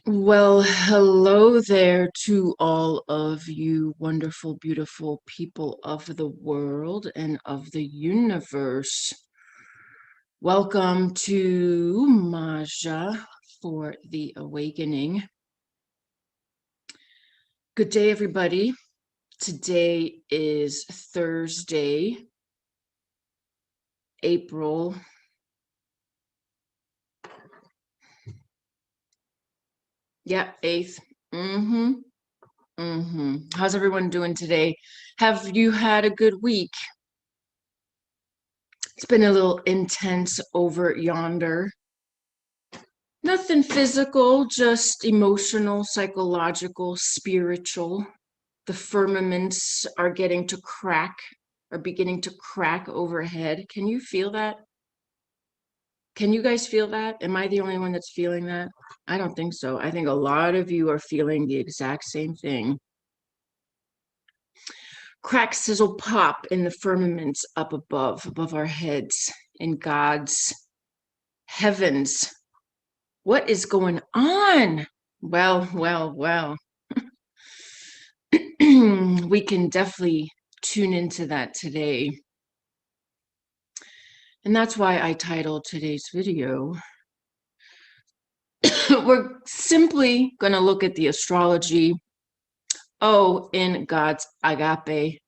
Well, hello there to all of you wonderful, beautiful people of the world and of the universe. Welcome to Maja for the Awakening. Good day, everybody. Today is Thursday, April 8th. How's everyone doing today? Have you had a good week? It's been a little intense over yonder. Nothing physical, just emotional, psychological, spiritual. The firmaments are beginning to crack overhead. Can you feel that? Can you guys feel that? Am I the only one that's feeling that? I don't think so. I think a lot of you are feeling the exact same thing. Crack, sizzle, pop in the firmaments up above our heads, in God's heavens. What is going on? Well. We can definitely tune into that today. And that's why I titled today's video. We're simply going to look at the astrology. In God's Agape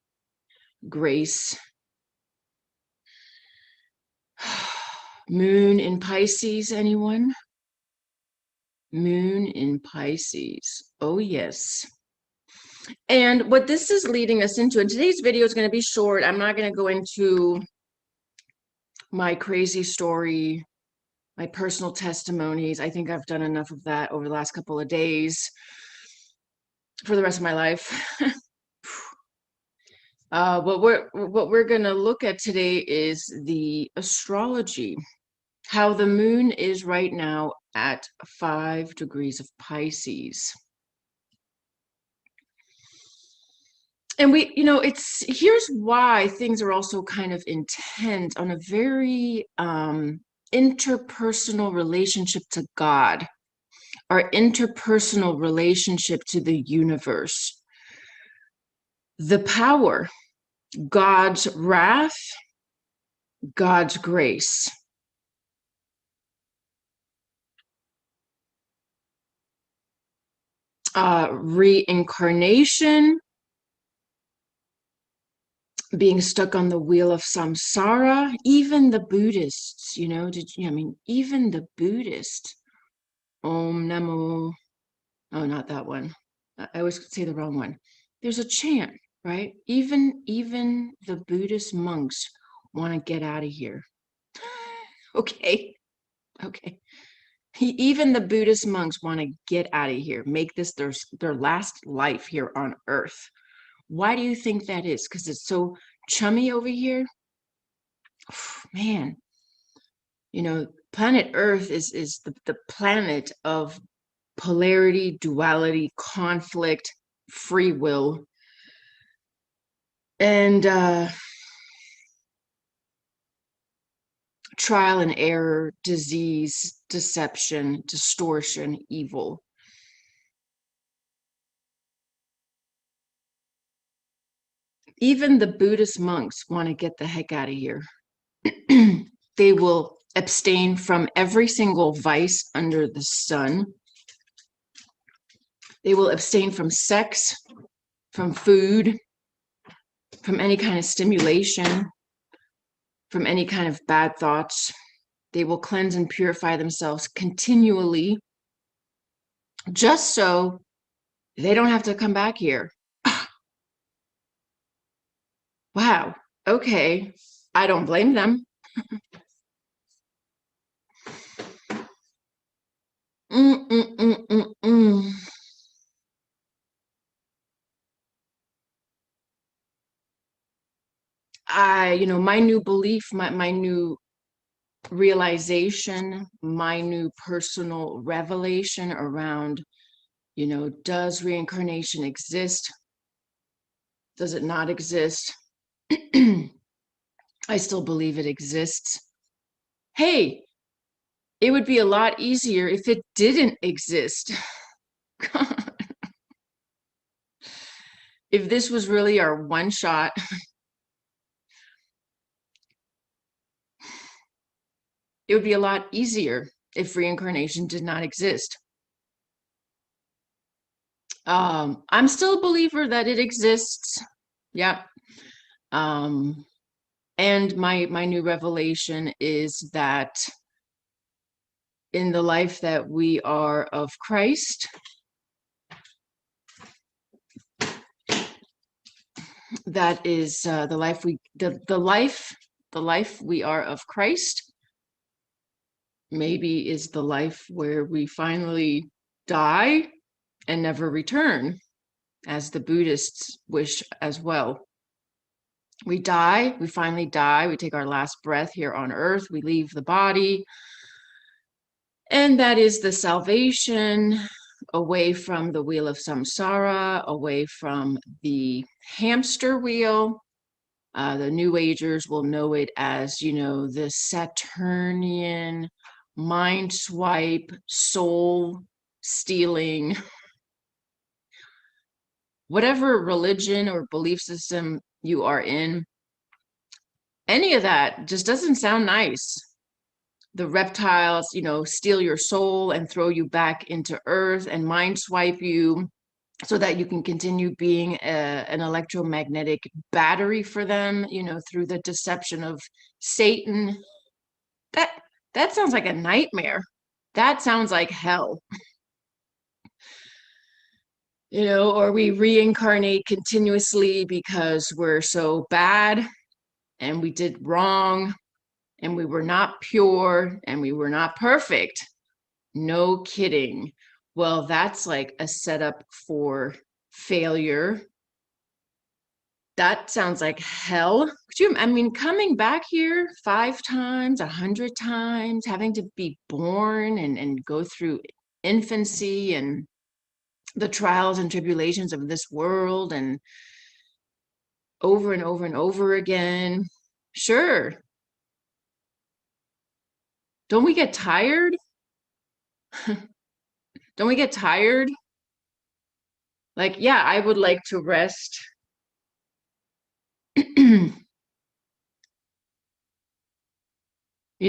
grace. Moon in Pisces, anyone? Moon in Pisces. Oh, yes. And what this is leading us into, and today's video is going to be short. I'm not going to go into my crazy story, my personal testimonies. I think I've done enough of that over the last couple of days for the rest of my life. What we're going to look at today is the astrology, how the moon is right now at 5 degrees of Pisces. And here's why things are also kind of intense on a very interpersonal relationship to God, our interpersonal relationship to the universe. The power, God's wrath, God's grace. Reincarnation, being stuck on the wheel of samsara. Even the Buddhists, even the Buddhists. Om Namo. Oh, not that one. I always say the wrong one. There's a chant, right? Even the Buddhist monks want to get out of here. Okay. Even the Buddhist monks want to get out of here, make this their last life here on Earth. Why do you think that is? Because it's so chummy over here? Man, planet Earth is the planet of polarity, duality, conflict, free will, and trial and error, disease, deception, distortion, evil. Even the Buddhist monks want to get the heck out of here. They will abstain from every single vice under the sun. They will abstain from sex, from food, from any kind of stimulation, from any kind of bad thoughts. They will cleanse and purify themselves continually, just so they don't have to come back here. Wow. Okay. I don't blame them. My new belief, my new realization, my new personal revelation around, does reincarnation exist? Does it not exist? I still believe it exists. Hey, it would be a lot easier if it didn't exist. If this was really our one shot, it would be a lot easier if reincarnation did not exist. I'm still a believer that it exists. Yep. And my new revelation is that in the life that we are of Christ, that is the life we are of Christ, maybe is the life where we finally die and never return, as the Buddhists wish as well. We die, we finally die, we take our last breath here on earth, we leave the body, and that is the salvation away from the wheel of samsara, away from the hamster wheel. The New Agers will know it as, you know, the Saturnian mind swipe, soul stealing, whatever religion or belief system you are in, any of that just doesn't sound nice. The reptiles, you know, steal your soul and throw you back into earth and mind swipe you so that you can continue being an electromagnetic battery for them, you know, through the deception of Satan. That sounds like a nightmare. That sounds like hell. You know, or we reincarnate continuously because we're so bad and we did wrong and we were not pure and we were not perfect. No kidding. Well, that's like a setup for failure. That sounds like hell. Could you, I mean, coming back here 5 times, 100 times, having to be born and go through infancy and the trials and tribulations of this world and over and over and over again. Sure. Don't we get tired? Don't we get tired? Like, yeah, I would like to rest. You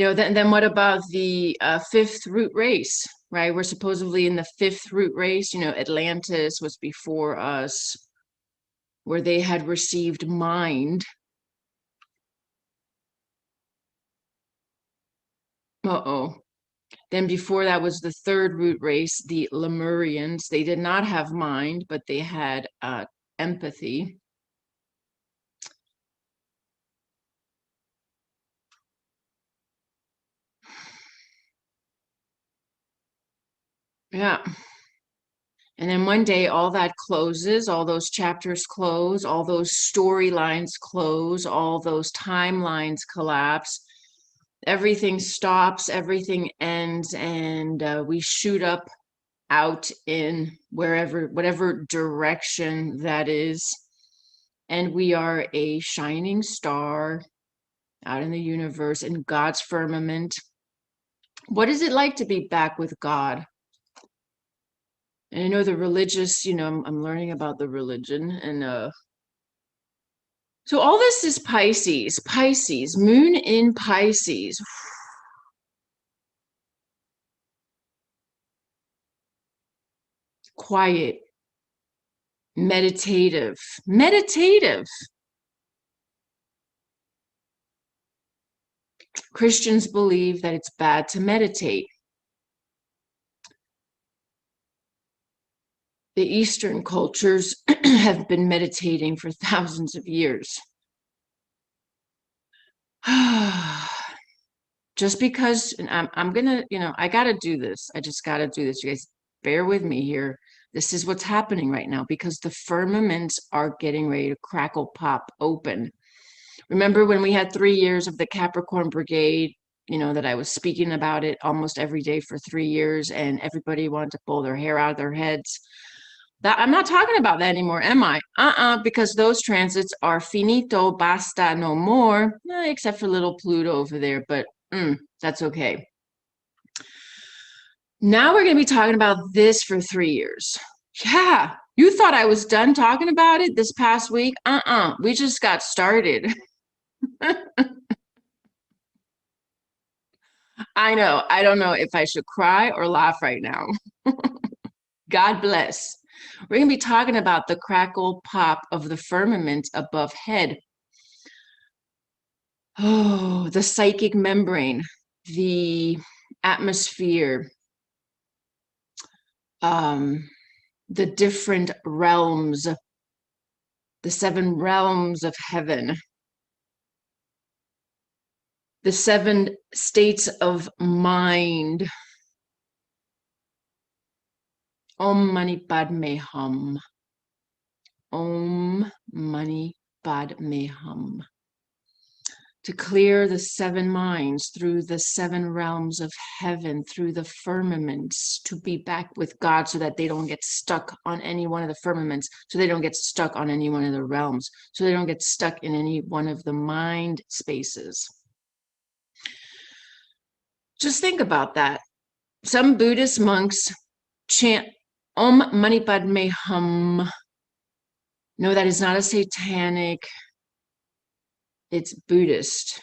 know, then what about the fifth root race, right? We're supposedly in the fifth root race. You know, Atlantis was before us, where they had received mind. Uh-oh. Then before that was the third root race, the Lemurians. They did not have mind, but they had empathy. Yeah. And then one day all that closes, all those chapters close, all those storylines close, all those timelines collapse. Everything stops, everything ends, and we shoot up out in whatever direction that is. And we are a shining star out in the universe, in God's firmament. What is it like to be back with God? And I know the religious, you know, I'm learning about the religion. And so all this is Pisces, moon in Pisces. Quiet, meditative. Christians believe that it's bad to meditate. The Eastern cultures have been meditating for thousands of years. Just because, and I'm gonna, you know, I gotta do this. I just gotta do this. You guys bear with me here. This is what's happening right now because the firmaments are getting ready to crackle pop open. Remember when we had 3 years of the Capricorn Brigade, you know, that I was speaking about it almost every day for 3 years and everybody wanted to pull their hair out of their heads? That I'm not talking about that anymore, am I? Because those transits are finito, basta, no more, except for little Pluto over there, but that's okay. Now we're going to be talking about this for 3 years. Yeah, you thought I was done talking about it this past week? We just got started. I know. I don't know if I should cry or laugh right now. God bless. We're going to be talking about the crackle pop of the firmament above head. Oh, the psychic membrane, the atmosphere, the different realms, the 7 realms of heaven, the 7 states of mind. Om Mani Padme Hum. Om Mani Padme Hum. To clear the 7 minds through the 7 realms of heaven, through the firmaments, to be back with God so that they don't get stuck on any one of the firmaments, so they don't get stuck on any one of the realms, so they don't get stuck in any one of the mind spaces. Just think about that. Some Buddhist monks chant Om Mani Padme Hum. No, that is not a satanic, it's Buddhist.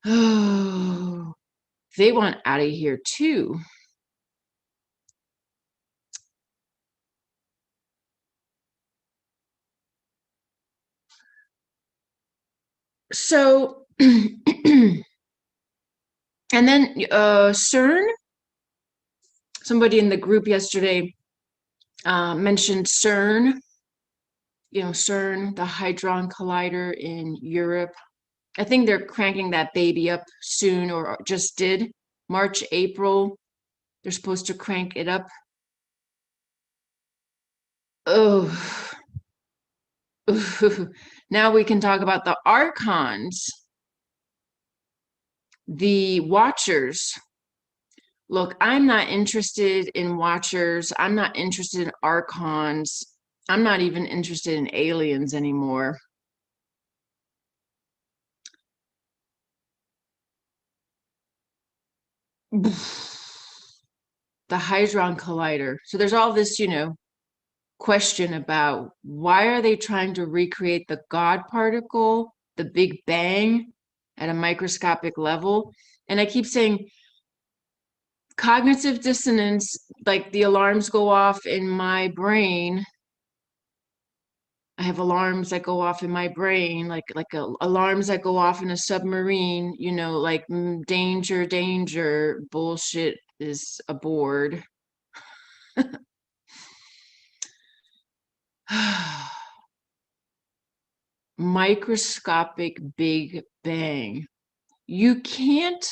Oh, they want out of here too. So, and then CERN, somebody in the group yesterday mentioned CERN, CERN, the Hadron Collider in Europe. I think they're cranking that baby up soon, or just did. March, April, they're supposed to crank it up. Oh, now we can talk about the archons, the watchers. Look, I'm not interested in watchers. I'm not interested in archons. I'm not even interested in aliens anymore. The Hadron Collider. So there's all this, question about why are they trying to recreate the God particle, the Big Bang, at a microscopic level? And I keep saying cognitive dissonance, like the alarms go off in my brain. I have alarms that go off in my brain, like alarms that go off in a submarine, like danger, danger, bullshit is aboard. Microscopic Big Bang. You can't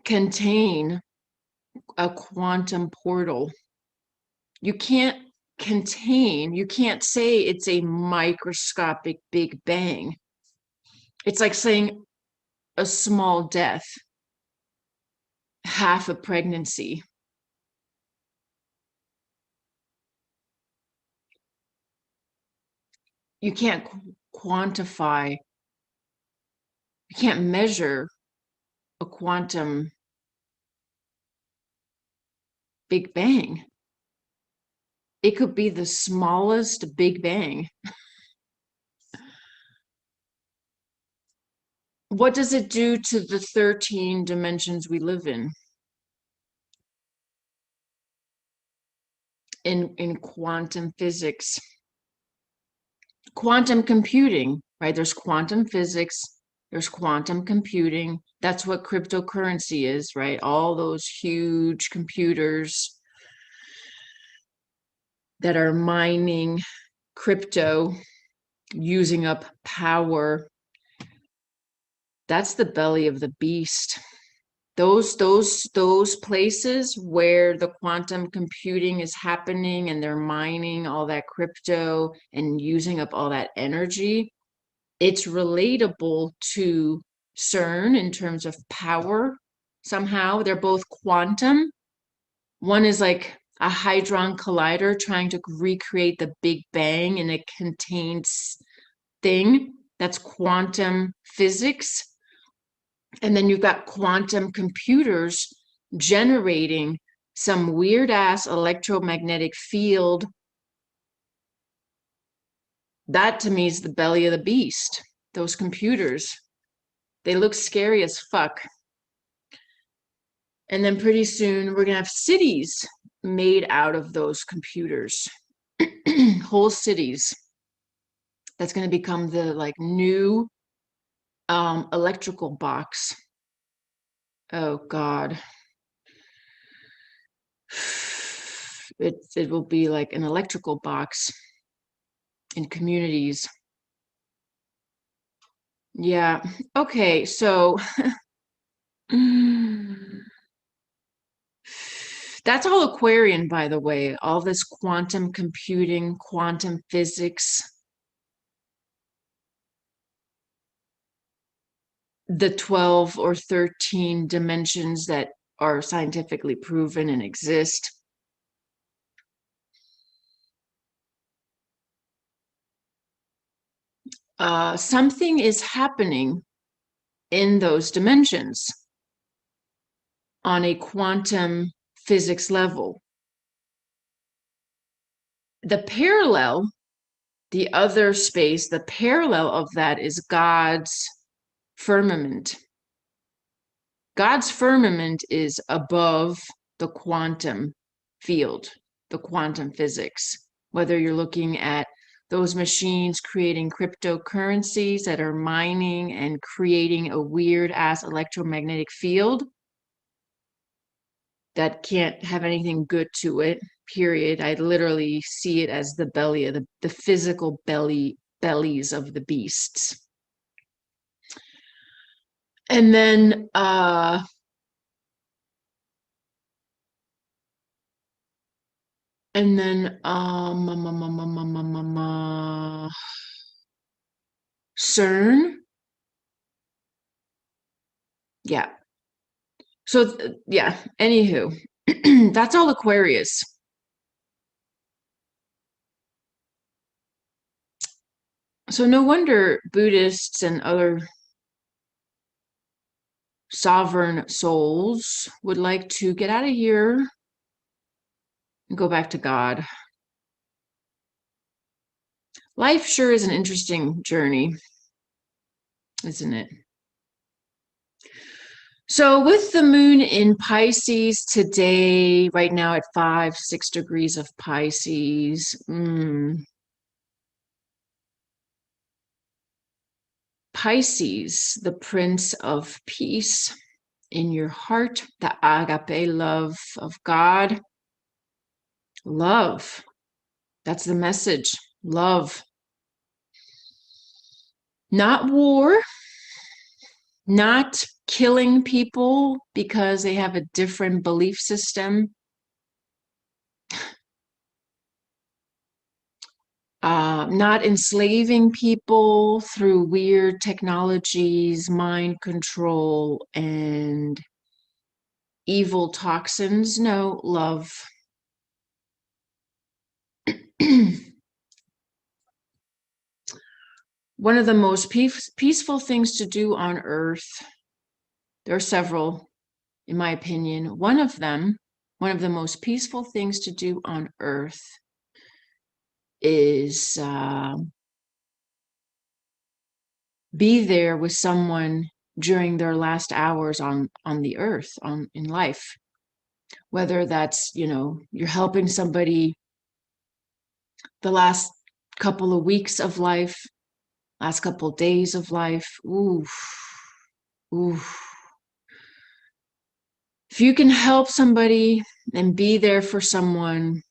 contain a quantum portal. You can't you can't say it's a microscopic Big Bang. It's like saying a small death, half a pregnancy. You can't quantify, you can't measure a quantum Big Bang. It could be the smallest Big Bang. What does it do to the 13 dimensions we live in? In quantum physics, quantum computing, right? There's quantum physics, there's quantum computing. That's what cryptocurrency is, right? All those huge computers that are mining crypto, using up power. That's the belly of the beast. Those places where the quantum computing is happening and they're mining all that crypto and using up all that energy, it's relatable to CERN in terms of power. Somehow they're both quantum. One is like a hadron collider trying to recreate the Big Bang in a contained thing. That's quantum physics. And then you've got quantum computers generating some weird ass electromagnetic field. That to me is the belly of the beast. Those computers, they look scary as fuck. And then pretty soon we're gonna have cities made out of those computers. Whole cities. That's going to become the like new electrical box. Oh God. It will be like an electrical box in communities. Yeah. Okay. So that's all Aquarian, by the way, all this quantum computing, quantum physics. The 12 or 13 dimensions that are scientifically proven and exist. Something is happening in those dimensions on a quantum physics level. The parallel, the other space, the parallel of that is God's firmament. God's firmament is above the quantum field, the quantum physics. Whether you're looking at those machines creating cryptocurrencies that are mining and creating a weird ass electromagnetic field that can't have anything good to it, period. I literally see it as the belly of the physical bellies of the beasts. And then CERN. Yeah. So yeah, anywho, that's all Aquarius. So no wonder Buddhists and other sovereign souls would like to get out of here and go back to God. Life sure is an interesting journey, isn't it? So with the moon in Pisces today, right now at 5-6 degrees of Pisces, Pisces, the Prince of Peace in your heart, the Agape love of God. Love. That's the message. Love. Not war. Not killing people because they have a different belief system. Not enslaving people through weird technologies, mind control, and evil toxins. No, love. One of the most peaceful things to do on Earth, there are several, in my opinion. One of the most peaceful things to do on Earth is be there with someone during their last hours on the earth, in life. Whether that's, you're helping somebody the last couple of weeks of life, last couple of days of life. Oof. If you can help somebody and be there for someone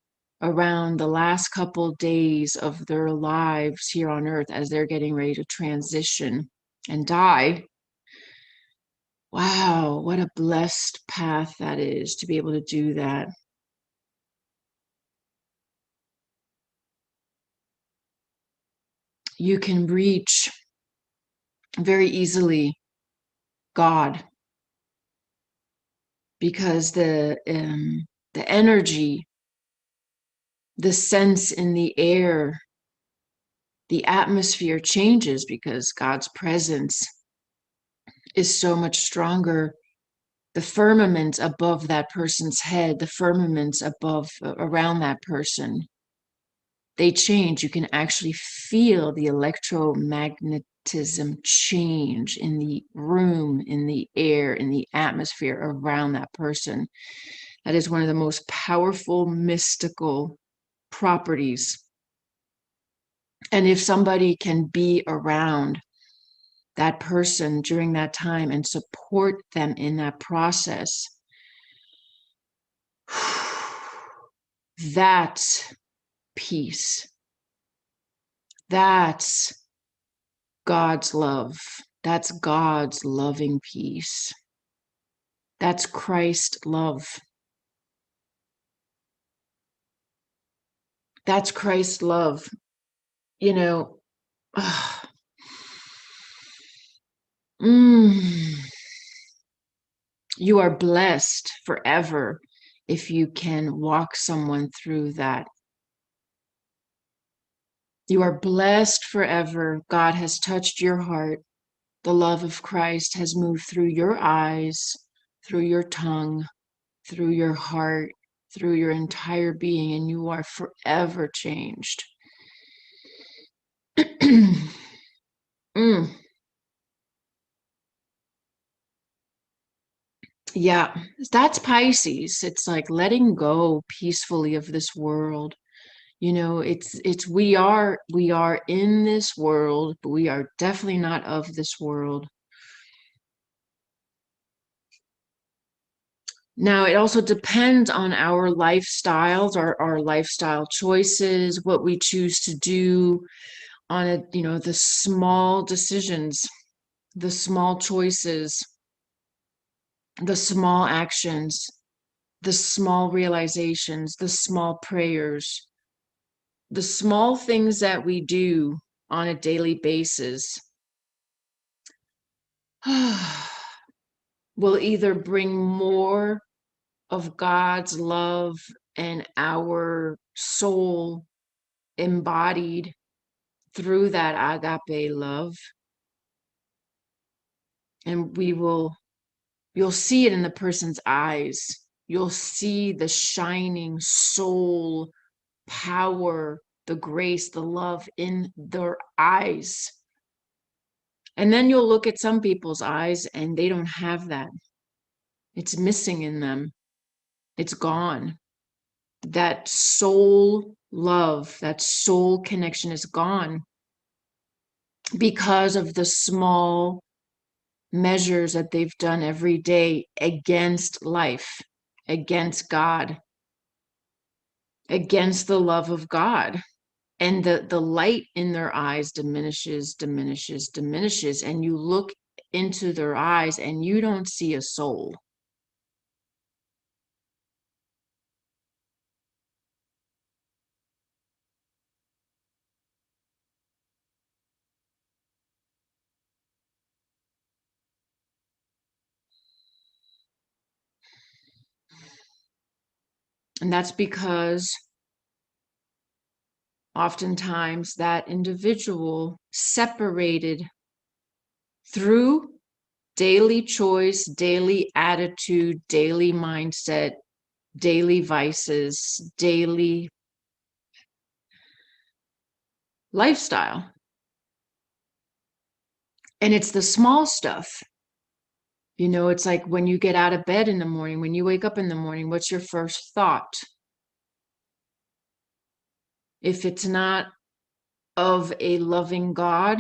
around the last couple of days of their lives here on earth as they're getting ready to transition and die, wow, what a blessed path that is to be able to do that. You can reach very easily God because the energy, the sense in the air the atmosphere changes because God's presence is so much stronger. The firmaments above that person's head, the firmaments above, around that person, they change. You can actually feel the electromagnetism change in the room, in the air, in the atmosphere around that person. That is one of the most powerful mystical properties. And if somebody can be around that person during that time and support them in that process, that's peace. That's God's love. That's God's loving peace. That's Christ's love. That's Christ's love. You know, you are blessed forever if you can walk someone through that. You are blessed forever. God has touched your heart. The love of Christ has moved through your eyes, through your tongue, through your heart, through your entire being, and you are forever changed. Yeah, that's Pisces. It's like letting go peacefully of this world. You know, it's we are in this world, but we are definitely not of this world. Now, it also depends on our lifestyles, our lifestyle choices, what we choose to do on a, the small decisions, the small choices, the small actions, the small realizations, the small prayers, the small things that we do on a daily basis will either bring more of God's love and our soul embodied through that agape love. And you'll see it in the person's eyes. You'll see the shining soul power, the grace, the love in their eyes. And then you'll look at some people's eyes and they don't have that. It's missing in them. It's gone. That soul love, that soul connection is gone because of the small measures that they've done every day against life, against God, against the love of God. And the light in their eyes diminishes, and you look into their eyes and you don't see a soul. And that's because oftentimes that individual separated through daily choice, daily attitude, daily mindset, daily vices, daily lifestyle. And it's the small stuff. You know, it's like when you get out of bed in the morning, when you wake up in the morning, what's your first thought? If it's not of a loving God,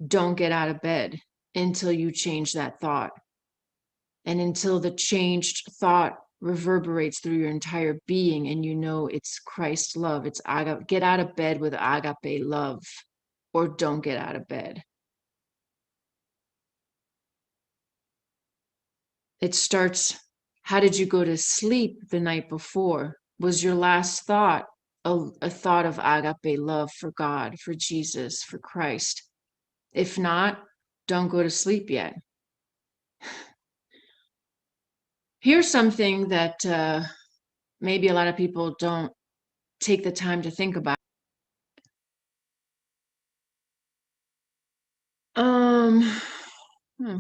don't get out of bed until you change that thought. And until the changed thought reverberates through your entire being and you know it's Christ's love. It's agape. Get out of bed with agape love, or don't get out of bed. It starts, how did you go to sleep the night before? Was your last thought a thought of agape love for God, for Jesus, for Christ? If not, don't go to sleep yet. Here's something that maybe a lot of people don't take the time to think about. Hmm.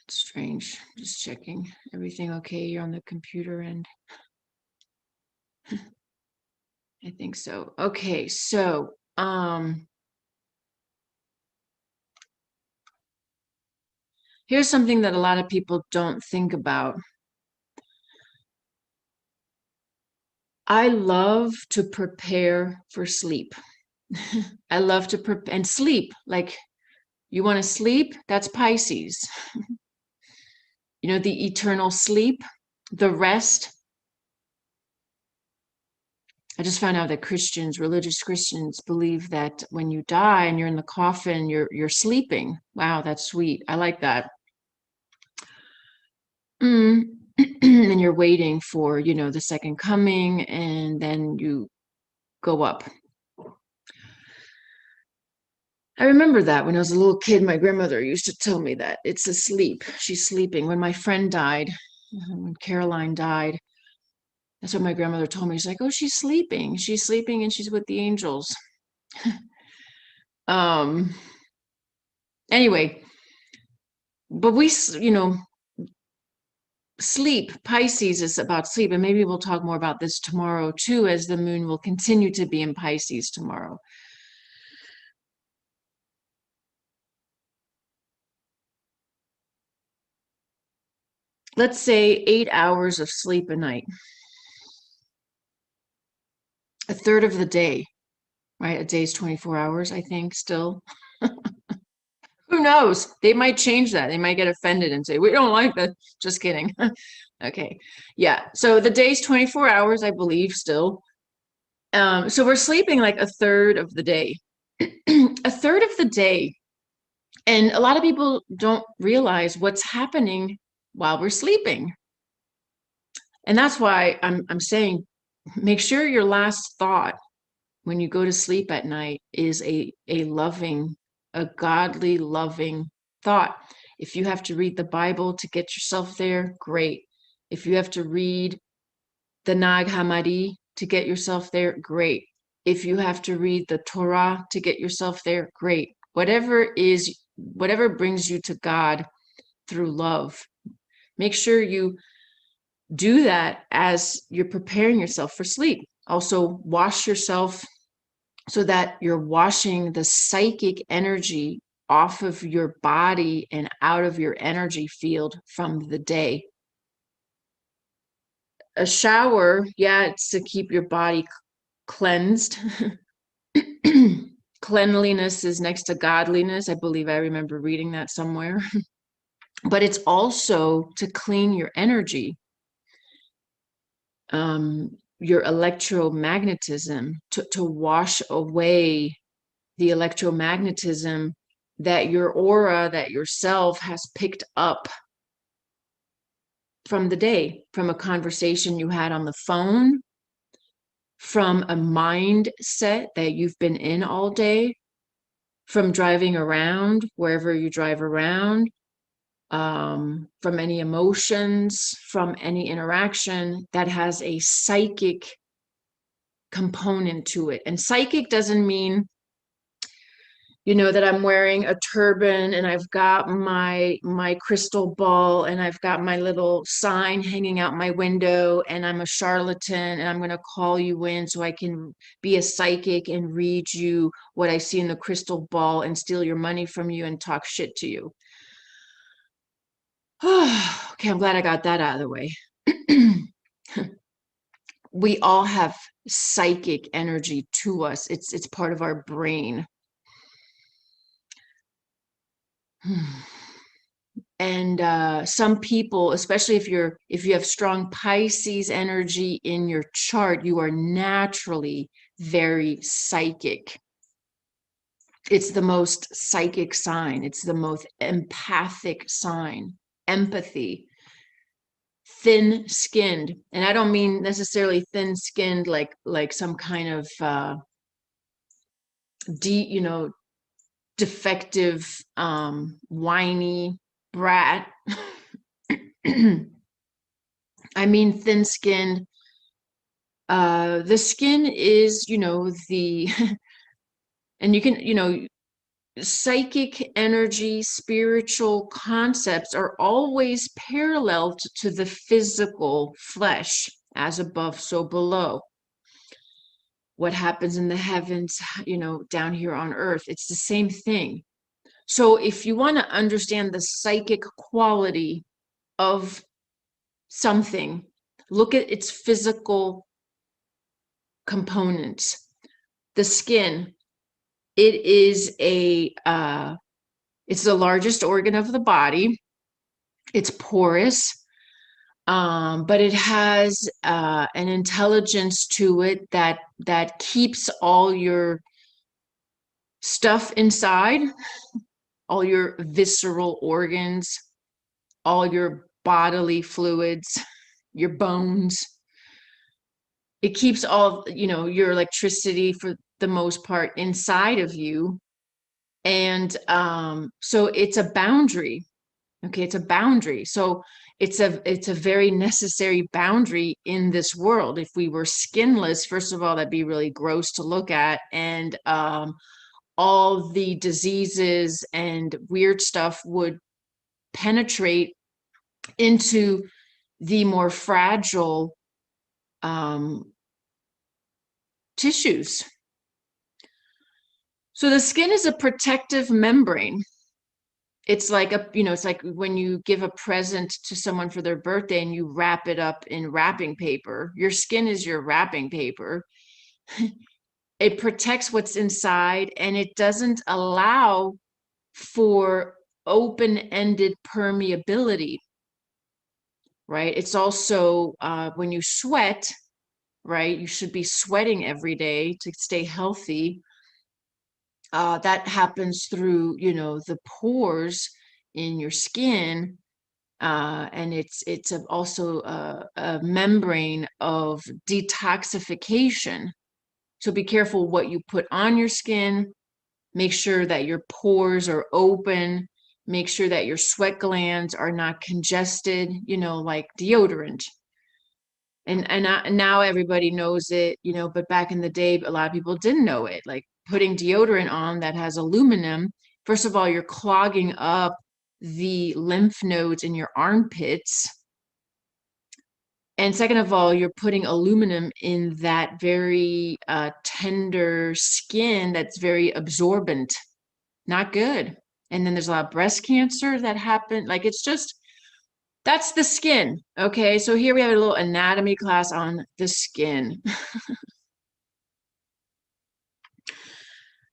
Strange. Just checking. Everything okay? You're on the computer and I think so. Okay, so here's something that a lot of people don't think about. I love to prepare for sleep. I love to prepare and sleep. Like, you want to sleep? That's Pisces. You know, the eternal sleep, the rest. I just found out that Christians, religious Christians, believe that when you die and you're in the coffin, you're sleeping. Wow, that's sweet. I like that. And you're waiting for, you know, the second coming, and then you go up. I remember that when I was a little kid, my grandmother used to tell me that it's asleep. She's sleeping. When my friend died, when Caroline died, that's what my grandmother told me. She's like, "Oh, she's sleeping. She's sleeping, and she's with the angels." Um. Anyway, but you know, sleep. Pisces is about sleep, and maybe we'll talk more about this tomorrow too, as the moon will continue to be in Pisces tomorrow. Let's say 8 hours of sleep a night, a third of the day, right? A day's 24 hours, I think, still. Who knows? They might change that. They might get offended and say, we don't like that. Just kidding. Okay. Yeah. So the day's 24 hours, I believe, still. So we're sleeping like a third of the day. A third of the day. And a lot of people don't realize what's happening while we're sleeping. And that's why I'm saying make sure your last thought when you go to sleep at night is a loving, a godly, loving thought. If you have to read the Bible to get yourself there, great. If you have to read the Nag Hammadi to get yourself there, great. If you have to read the Torah to get yourself there, great. Whatever brings you to God through love, make sure you do that as you're preparing yourself for sleep. Also, wash yourself so that you're washing the psychic energy off of your body and out of your energy field from the day. A shower, yeah, it's to keep your body cleansed. Cleanliness is next to godliness. I believe I remember reading that somewhere. But it's also to clean your energy, your electromagnetism, to wash away the electromagnetism that your aura, that yourself has picked up from the day, from a conversation you had on the phone, from a mindset that you've been in all day, from driving around, wherever you drive around, from any emotions, from any interaction that has a psychic component to it. And psychic doesn't mean, you know, that I'm wearing a turban and I've got my crystal ball and I've got my little sign hanging out my window and I'm a charlatan and I'm going to call you in so I can be a psychic and read you what I see in the crystal ball and steal your money from you and talk shit to you. Okay, I'm glad I got that out of the way. We all have psychic energy to us. It's part of our brain. And some people, especially if you have strong Pisces energy in your chart, you are naturally very psychic. It's the most psychic sign. It's the most empathic sign. Empathy. Thin-skinned, and I don't mean necessarily thin-skinned like some kind of you know, defective, whiny brat. I mean thin-skinned The skin is, the, and you can, psychic energy, spiritual concepts are always parallel to the physical flesh, as above, so below. What happens in the heavens, down here on earth, it's the same thing. So if you want to understand the psychic quality of something, look at its physical components. The skin, it is it's the largest organ of the body. It's porous, but it has an intelligence to it that keeps all your stuff inside, all your visceral organs, all your bodily fluids, your bones. It keeps all, your electricity for the most part inside of you. And so it's a boundary. Okay, it's a boundary. So it's a very necessary boundary in this world. If we were skinless, first of all, that'd be really gross to look at. And all the diseases and weird stuff would penetrate into the more fragile tissues. So the skin is a protective membrane. It's like it's like when you give a present to someone for their birthday and you wrap it up in wrapping paper. Your skin is your wrapping paper. It protects what's inside, and it doesn't allow for open-ended permeability, right? It's also when you sweat, right? You should be sweating every day to stay healthy. That happens through, the pores in your skin. And it's also a membrane of detoxification. So be careful what you put on your skin. Make sure that your pores are open. Make sure that your sweat glands are not congested, like deodorant. And now everybody knows it, but back in the day, a lot of people didn't know it. Like putting deodorant on that has aluminum. First of all, you're clogging up the lymph nodes in your armpits. And second of all, you're putting aluminum in that very tender skin that's very absorbent. Not good. And then there's a lot of breast cancer that happened. Like it's just, that's the skin. Okay, so here we have a little anatomy class on the skin.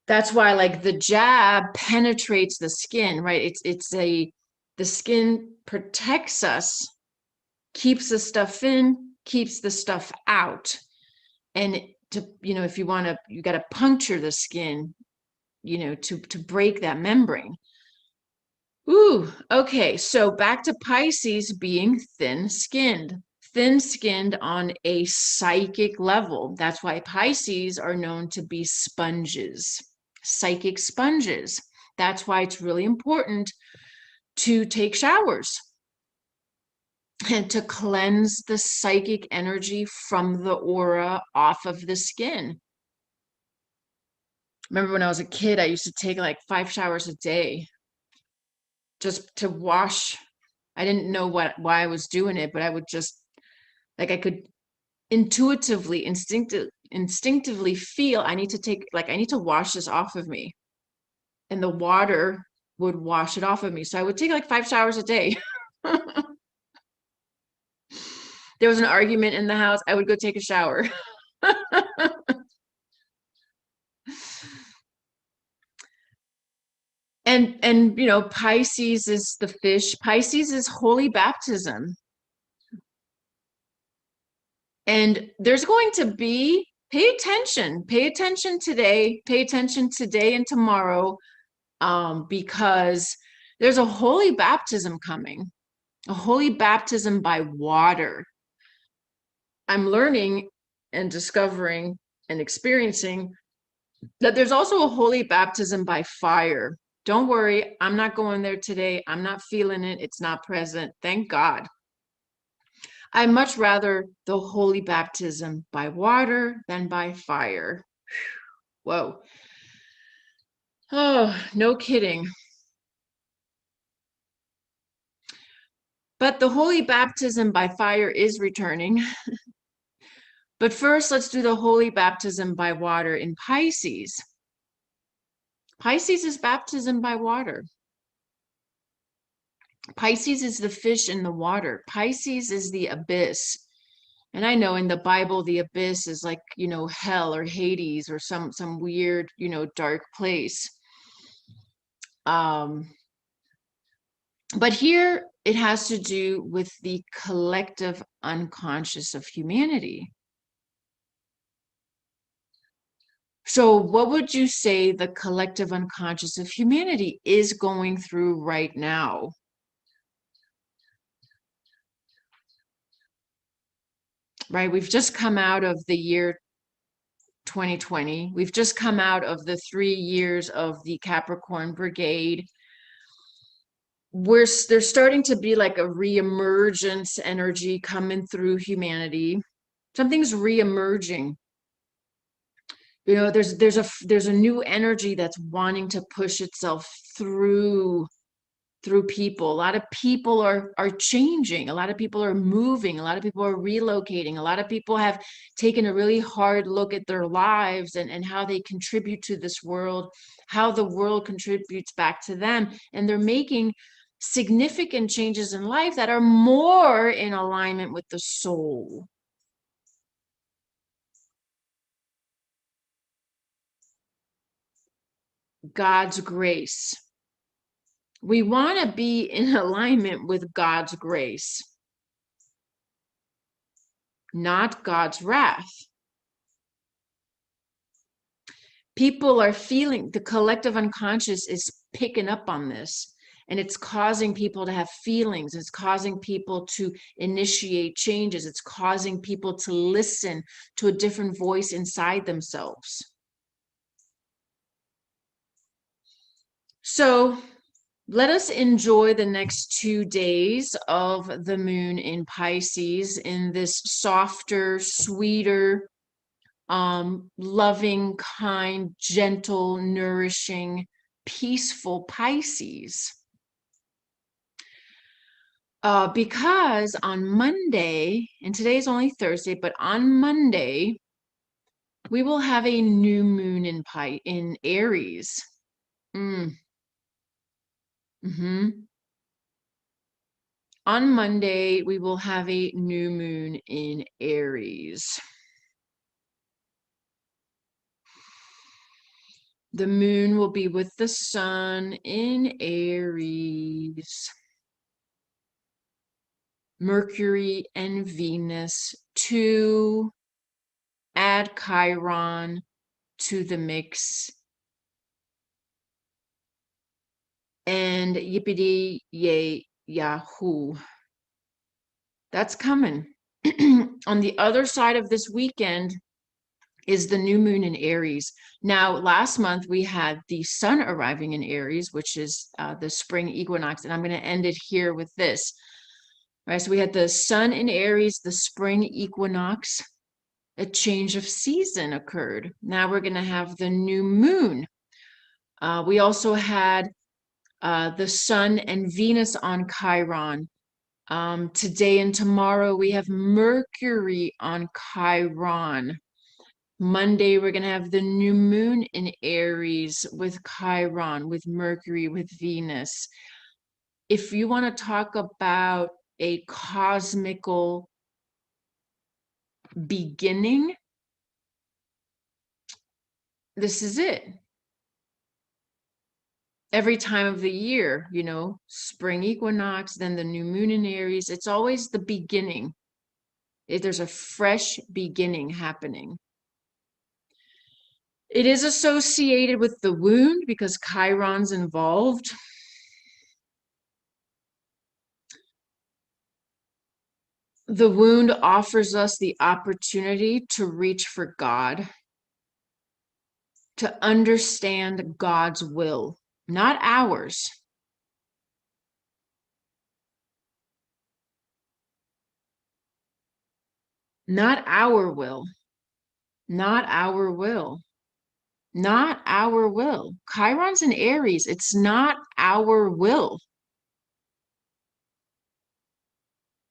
That's why like the jab penetrates the skin, right? The skin protects us, keeps the stuff in, keeps the stuff out. And if you want to, you got to puncture the skin, to break that membrane. Ooh, okay. So back to Pisces being thin-skinned on a psychic level. That's why Pisces are known to be sponges, psychic sponges. That's why it's really important to take showers and to cleanse the psychic energy from the aura off of the skin. Remember when I was a kid, I used to take like 5 showers a day just to wash. I didn't know why I was doing it, but I would just, like, I could intuitively, instinctively feel I need to wash this off of me. And the water would wash it off of me. So I would take like 5 showers a day. There was an argument in the house, I would go take a shower. And Pisces is the fish. Pisces is holy baptism. And there's going to be, pay attention today, and tomorrow, because there's a holy baptism coming, a holy baptism by water. I'm learning and discovering and experiencing that there's also a holy baptism by fire. Don't worry, I'm not going there today. I'm not feeling it. It's not present. Thank God. I much rather the holy baptism by water than by fire. Whoa. Oh, no kidding. But the holy baptism by fire is returning. But first, let's do the holy baptism by water in Pisces. Pisces is baptism by water. Pisces is the fish in the water. Pisces is the abyss. And I know in the Bible, the abyss is like, hell or Hades or some weird, dark place. But here it has to do with the collective unconscious of humanity. So what would you say the collective unconscious of humanity is going through right now? Right? We've just come out of the year 2020. We've just come out of the 3 years of the Capricorn Brigade. There's starting to be like a reemergence energy coming through humanity. Something's reemerging. There's a new energy that's wanting to push itself through people. A lot of people are changing. A lot of people are moving. A lot of people are relocating. A lot of people have taken a really hard look at their lives and how they contribute to this world, how the world contributes back to them. And they're making significant changes in life that are more in alignment with the soul. God's grace. We want to be in alignment with God's grace, not God's wrath. People are feeling, the collective unconscious is picking up on this, and it's causing people to have feelings. It's causing people to initiate changes. It's causing people to listen to a different voice inside themselves. So let us enjoy the next 2 days of the moon in Pisces in this softer, sweeter, loving, kind, gentle, nourishing, peaceful Pisces. Because on Monday, and today's only Thursday, but on Monday, we will have a new moon in Aries. On Monday, we will have a new moon in Aries. The moon will be with the sun in Aries. Mercury and Venus to add Chiron to the mix. And yippity yay yahoo. That's coming. On the other side of this weekend is the new moon in Aries. Now, last month we had the sun arriving in Aries, which is the spring equinox. And I'm going to end it here with this. Right, so we had the sun in Aries, the spring equinox, a change of season occurred. Now we're going to have the new moon. We also had the sun and Venus on Chiron. Today and tomorrow we have Mercury on Chiron. Monday we're going to have the new moon in Aries with Chiron, with Mercury, with Venus. If you want to talk about a cosmical beginning, this is it. Every time of the year, spring equinox, then the new moon in Aries, it's always the beginning. There's a fresh beginning happening. It is associated with the wound because Chiron's involved. The wound offers us the opportunity to reach for God, to understand God's will, not ours. Not our will. Not our will. Not our will. Chiron's in Aries. It's not our will.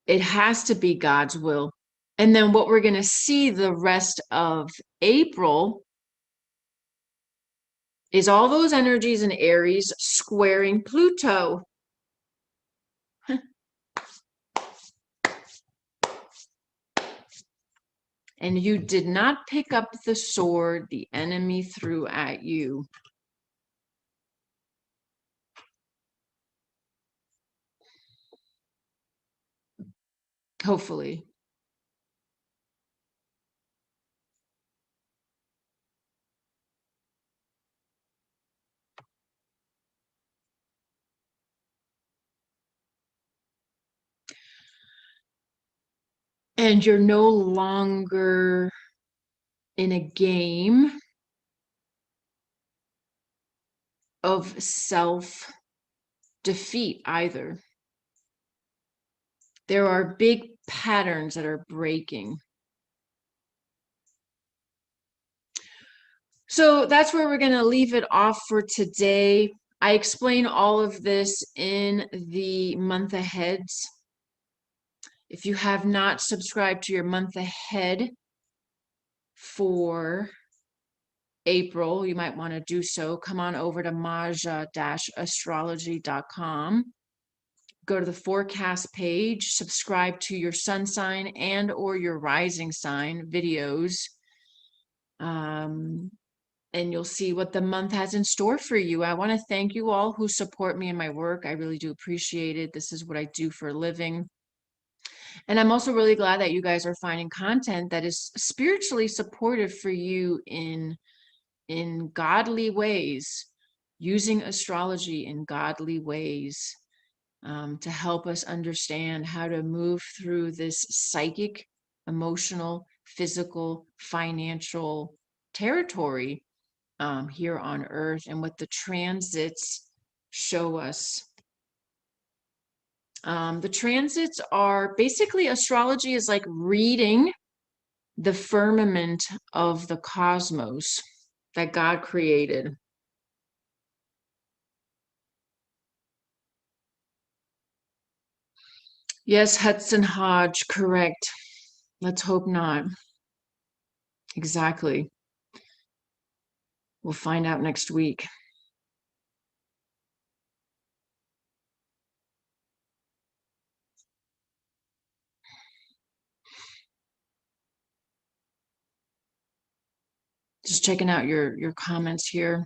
It has to be God's will. And then what we're going to see the rest of April is all those energies in Aries squaring Pluto. And you did not pick up the sword the enemy threw at you. Hopefully. And you're no longer in a game of self-defeat either. There are big patterns that are breaking. So that's where we're going to leave it off for today. I explain all of this in the month aheads. If you have not subscribed to your month ahead for April, you might want to do so. Come on over to maja-astrology.com. Go to the forecast page, subscribe to your sun sign and or your rising sign videos. And you'll see what the month has in store for you. I want to thank you all who support me in my work. I really do appreciate it. This is what I do for a living. And I'm also really glad that you guys are finding content that is spiritually supportive for you in godly ways, using astrology in godly ways to help us understand how to move through this psychic, emotional, physical, financial territory here on Earth, and what the transits show us. The transits are basically, astrology is like reading the firmament of the cosmos that God created. Yes, Hudson Hodge, correct. Let's hope not. Exactly. We'll find out next week. Just checking out your comments here.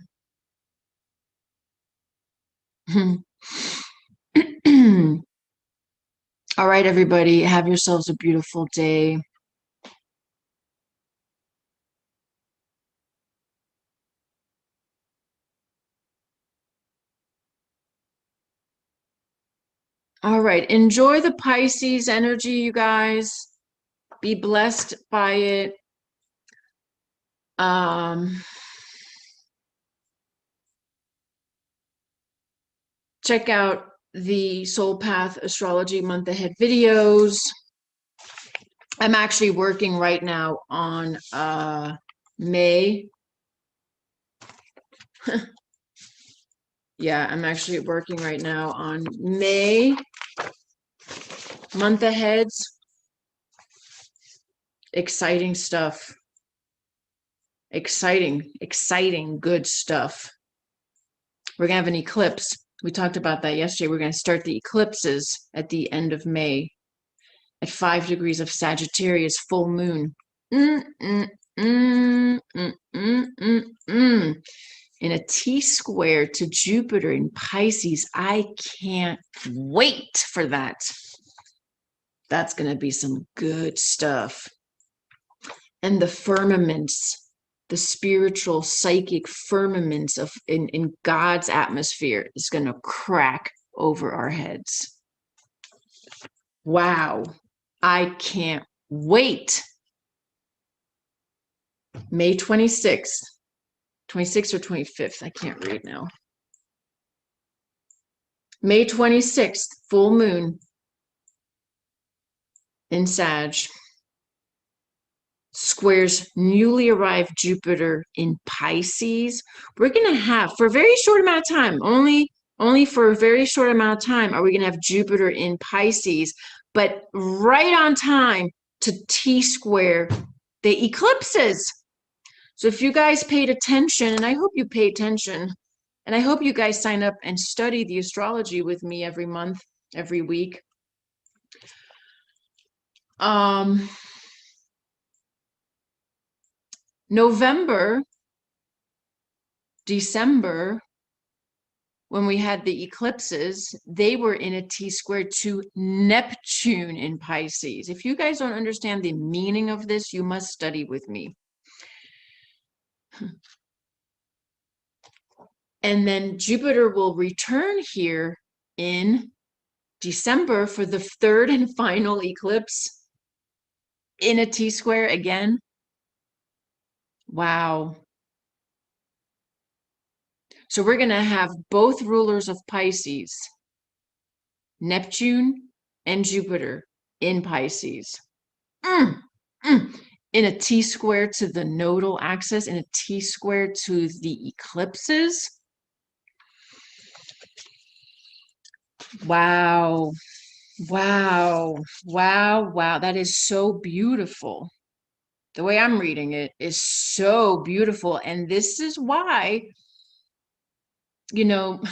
All right, everybody, have yourselves a beautiful day. All right, enjoy the Pisces energy, you guys. Be blessed by it. Check out the Soul Path Astrology Month Ahead videos. I'm actually working right now on May. Yeah, I'm actually working right now on May month aheads. Exciting stuff. Exciting, good stuff. We're going to have an eclipse. We talked about that yesterday. We're going to start the eclipses at the end of May at 5 degrees of Sagittarius, full moon. In a T-square to Jupiter in Pisces. I can't wait for that. That's going to be some good stuff. And the firmaments, the spiritual, psychic firmaments of in God's atmosphere is going to crack over our heads. Wow. I can't wait. May 26th. 26th or 25th. I can't read now. May 26th, full moon in Sag. squares newly arrived Jupiter in Pisces. We're going to have, for a very short amount of time, only for a very short amount of time, are we going to have Jupiter in Pisces, but right on time to T-square the eclipses. So if you guys paid attention, and I hope you pay attention, and I hope you guys sign up and study the astrology with me every month, every week. November, December, when we had the eclipses, they were in a T-square to Neptune in Pisces. If you guys don't understand the meaning of this, you must study with me. And then Jupiter will return here in December for the third and final eclipse in a T-square again. Wow. So we're going to have both rulers of Pisces, Neptune and Jupiter in Pisces. In a T-square to the nodal axis, in a T-square to the eclipses. Wow. Wow. Wow. Wow. That is so beautiful. The way I'm reading it is so beautiful. And this is why, you know,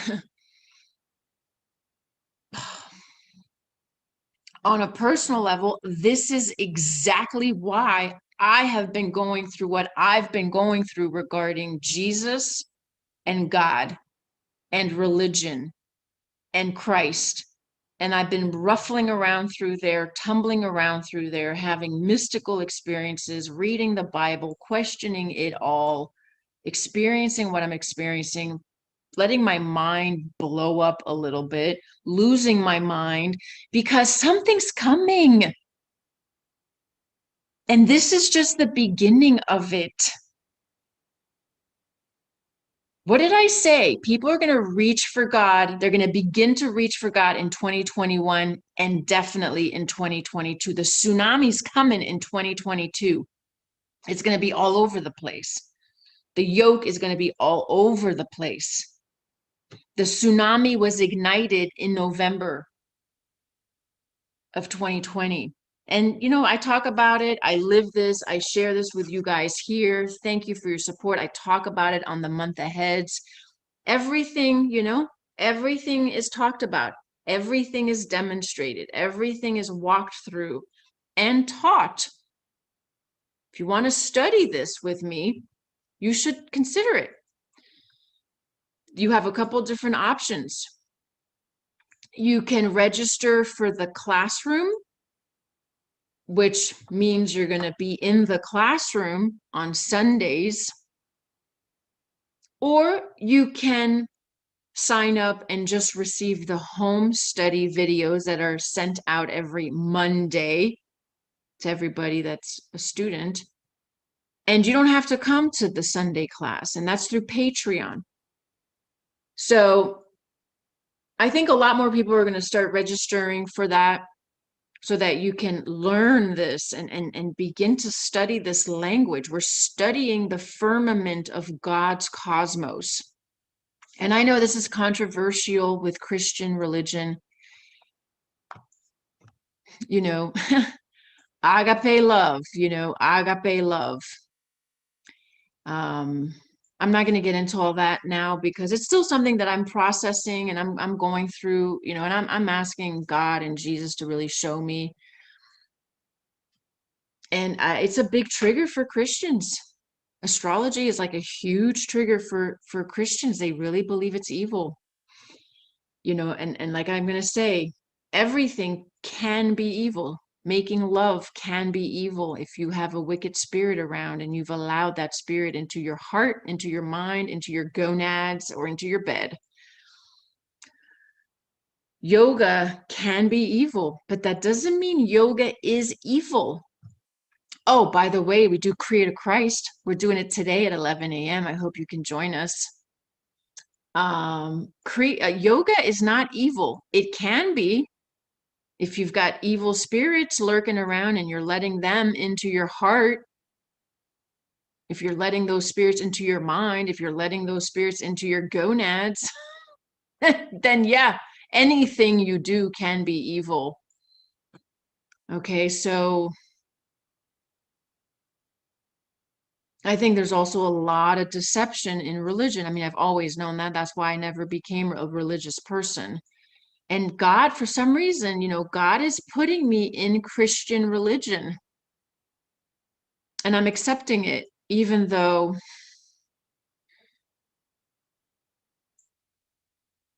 on a personal level, this is exactly why I have been going through what I've been going through regarding Jesus and God and religion and Christ. And I've been ruffling around through there, tumbling around through there, having mystical experiences, reading the Bible, questioning it all, experiencing what I'm experiencing, letting my mind blow up a little bit, losing my mind because something's coming. And this is just the beginning of it. What did I say? People are going to reach for God. They're going to begin to reach for God in 2021 and definitely in 2022. The tsunami's coming in 2022. It's going to be all over the place. The yoke is going to be all over the place. The tsunami was ignited in November of 2020. And, you know, I talk about it. I live this. I share this with you guys here. Thank you for your support. I talk about it on the month aheads. Everything, you know, everything is talked about. Everything is demonstrated. Everything is walked through and taught. If you want to study this with me, you should consider it. You have a couple different options. You can register for the classroom, which means you're going to be in the classroom on Sundays, or you can sign up and just receive the home study videos that are sent out every Monday to everybody that's a student. And you don't have to come to the Sunday class, and that's through Patreon. So I think a lot more people are going to start registering for that so that you can learn this and begin to study this language. We're studying the firmament of God's cosmos. And I know this is controversial with Christian religion. You know, agape love, you know, agape love. I'm not going to get into all that now because it's still something that I'm processing and I'm going through, you know, and I'm asking God and Jesus to really show me. And it's a big trigger for Christians. Astrology is like a huge trigger for Christians. They really believe it's evil. You know, and like I'm going to say, everything can be evil. Making love can be evil if you have a wicked spirit around and you've allowed that spirit into your heart, into your mind, into your gonads, or into your bed. Yoga can be evil, but that doesn't mean yoga is evil. Oh, by the way, we do Create a Christ. We're doing it today at 11 a.m. I hope you can join us. Yoga is not evil. It can be if you've got evil spirits lurking around and you're letting them into your heart. If you're letting those spirits into your mind, if you're letting those spirits into your gonads, then yeah, anything you do can be evil. Okay, so I think there's also a lot of deception in religion. I mean, I've always known that. That's why I never became a religious person. And God, for some reason, God is putting me in Christian religion. And I'm accepting it, even though,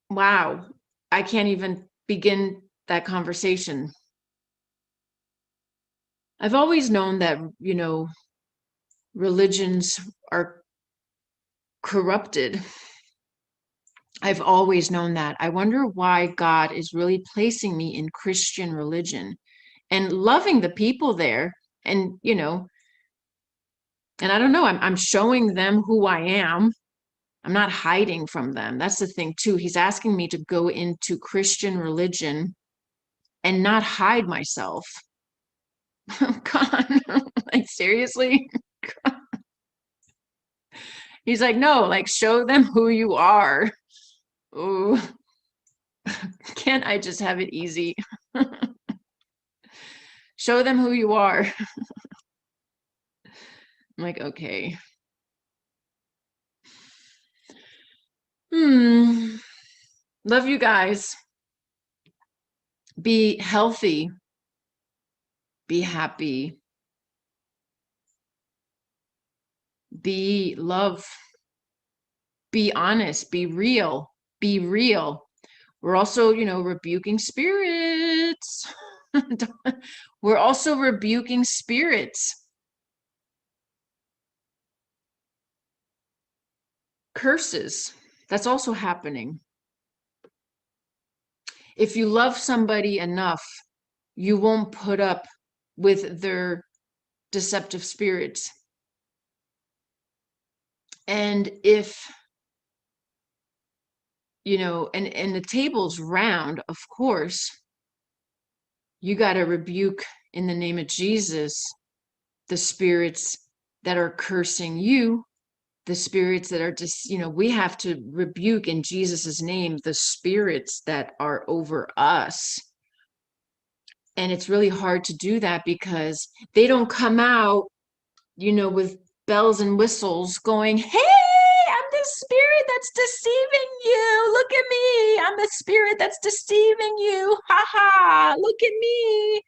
wow, I can't even begin that conversation. I've always known that, religions are corrupted. I've always known that. I wonder why God is really placing me in Christian religion and loving the people there. And, and I don't know, I'm showing them who I am. I'm not hiding from them. That's the thing too. He's asking me to go into Christian religion and not hide myself. Oh God, like seriously? He's like, no, like show them who you are. Ooh, can't I just have it easy? Show them who you are. I'm like, okay. Love you guys. Be healthy. Be happy. Be love. Be honest. Be real. Be real. We're also, rebuking spirits. We're also rebuking spirits. Curses. That's also happening. If you love somebody enough, you won't put up with their deceptive spirits. And if, and the table's round, of course, you got to rebuke in the name of Jesus the spirits that are cursing you, the spirits that are just, we have to rebuke in Jesus's name the spirits that are over us. And it's really hard to do that because they don't come out, with bells and whistles going, hey, I'm the spirit that's deceiving you. Look at me. I'm the spirit that's deceiving you. Ha ha. Look at me.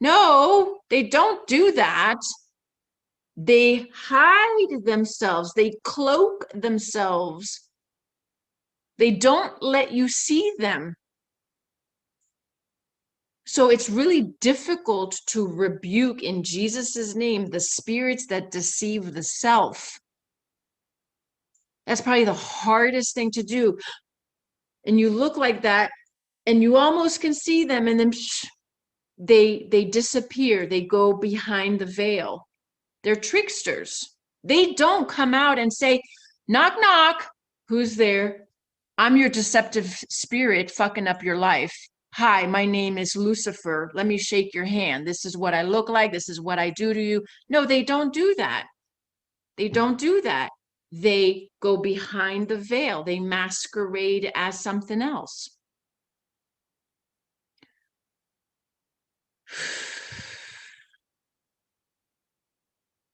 No, they don't do that. They hide themselves. They cloak themselves. They don't let you see them. So it's really difficult to rebuke in Jesus's name the spirits that deceive the self. That's probably the hardest thing to do. And you look like that and you almost can see them, and then they disappear. They go behind the veil. They're tricksters. They don't come out and say, knock, knock, who's there? I'm your deceptive spirit fucking up your life. Hi, my name is Lucifer. Let me shake your hand. This is what I look like. This is what I do to you. No, they don't do that. They don't do that. They go behind the veil. They masquerade as something else.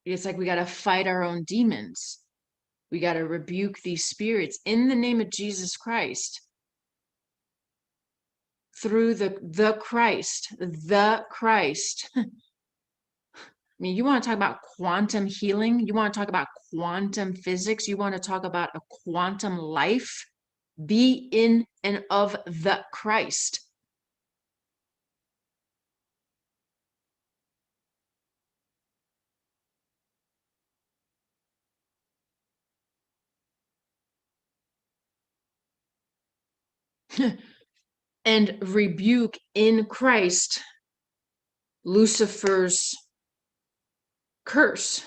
It's like we got to fight our own demons. We got to rebuke these spirits in the name of Jesus Christ. Through the Christ, the Christ. I mean, you want to talk about quantum healing? You want to talk about quantum physics? You want to talk about a quantum life? Be in and of the Christ. And rebuke in Christ Lucifer's curse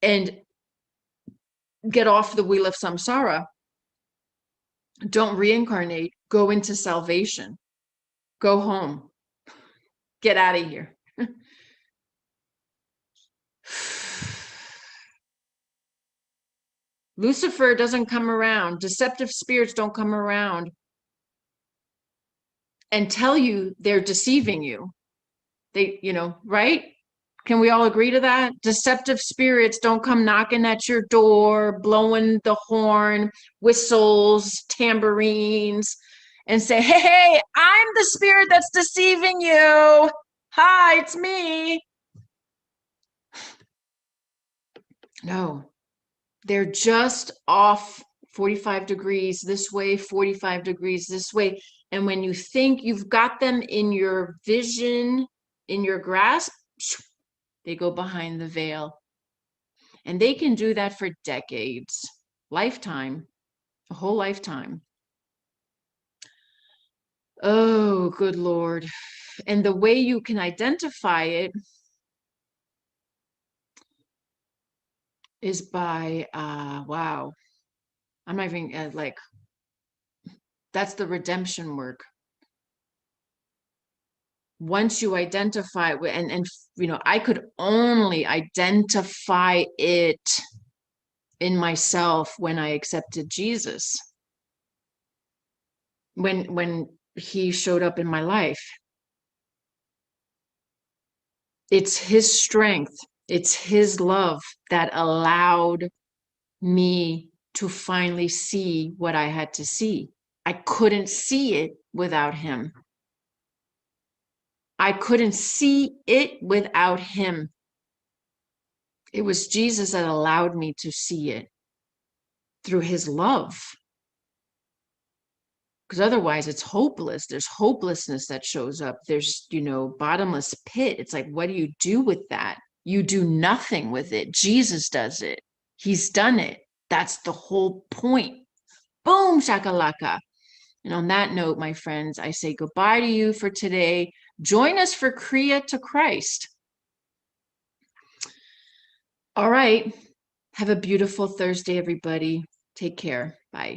and get off the wheel of samsara. Don't reincarnate. Go into salvation. Go home. Get out of here. Lucifer doesn't come around. Deceptive spirits don't come around and tell you they're deceiving you. They, right? Can we all agree to that? Deceptive spirits don't come knocking at your door, blowing the horn, whistles, tambourines, and say, hey, I'm the spirit that's deceiving you. Hi, it's me. No, they're just off 45 degrees this way, 45 degrees this way. And when you think you've got them in your vision, in your grasp, they go behind the veil. And they can do that for decades, lifetime, a whole lifetime. Oh, good Lord. And the way you can identify it is by, wow, I'm not even like, that's the redemption work. Once you identify, and I could only identify it in myself when I accepted Jesus. When he showed up in my life. It's his strength, it's his love that allowed me to finally see what I had to see. I couldn't see it without him. I couldn't see it without him. It was Jesus that allowed me to see it through his love. Because otherwise it's hopeless. There's hopelessness that shows up. There's, bottomless pit. It's like, what do you do with that? You do nothing with it. Jesus does it. He's done it. That's the whole point. Boom, shakalaka. And on that note, my friends, I say goodbye to you for today. Join us for Kriya to Christ. All right. Have a beautiful Thursday, everybody. Take care. Bye.